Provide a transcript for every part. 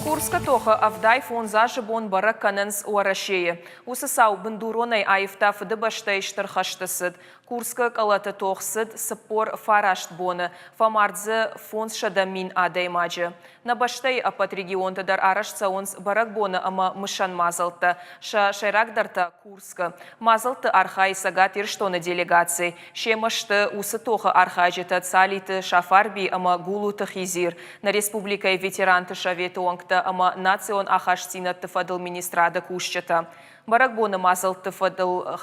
Курска тоха авдай фонза жыбон бара канэнс уарашее. Усысау бындуронай айфта фыды баштай штырхаштысыд. Курска калата тохсыд сыппор фарашт боны. Фамардзы фонз шадамин адаймаджы. На баштай апат регионта дар арашца онс барак боны ама мышан мазалта. Шайракдарта Курска. Мазалта архай сагат ирштоны делегации. Шемашты усы тоха архайжыта цалиты шафарби ама гулуты хизир. На республикай ветеранты шавету ама национ ахаштина тыфадыл министрада кушчата. Баракбоны мазал тыфадыл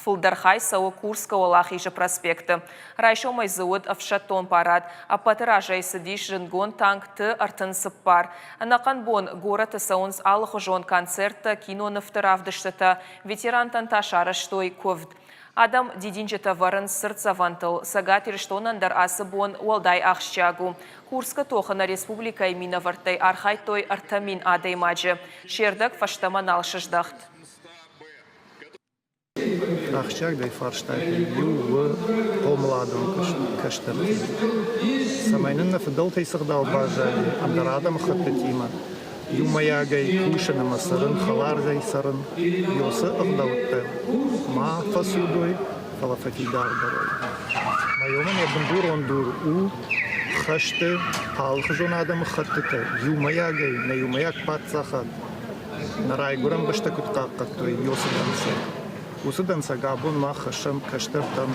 фылдархай сау Курска олахижа проспекты. Райшомай завод авшатон парад, а патыражай садиш жынгон танк ты артын сыппар. Анаканбон город саунс алхожон концерта кино нафтыравдыштата ветерантан ташара штой ковд. Адам дидинчета варен сырца вантыл, сагатир штонандар асыбон уалдай ахщагу. Курска тохана республика имина вартай архай той артамин адаймаджы. Шердак фаштаман алшыждахт. Ахщаг дай фарштайты ю помладым каштырты. Самайнын фдалтай сырдал бажали, андарадам хаттатима. Ю маягай кушаным сырын, халардай сырын, йосы ырдаутты. Ма фасудой, фалафатидар дарой. Майоман ябындур ондур у хашты, алхжон адам хаттыты. Ю маягай, на ю маяг патсахат. На райгурам баштакут каккаттой, йосы данса. Усы данса габун ма хашам каштыртам.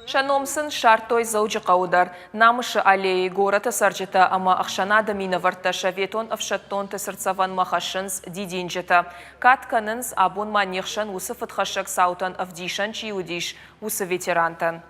Шаномсын шартой зауджи қаудар. Намышы аллеи гората сарджета ама ақшанада мина варта шаветон авшаттон тесырцаван махашынс дидинджета. Катканынс абун манихшан усы фытхашак саутан авдишан чиудиш усы ветерантан.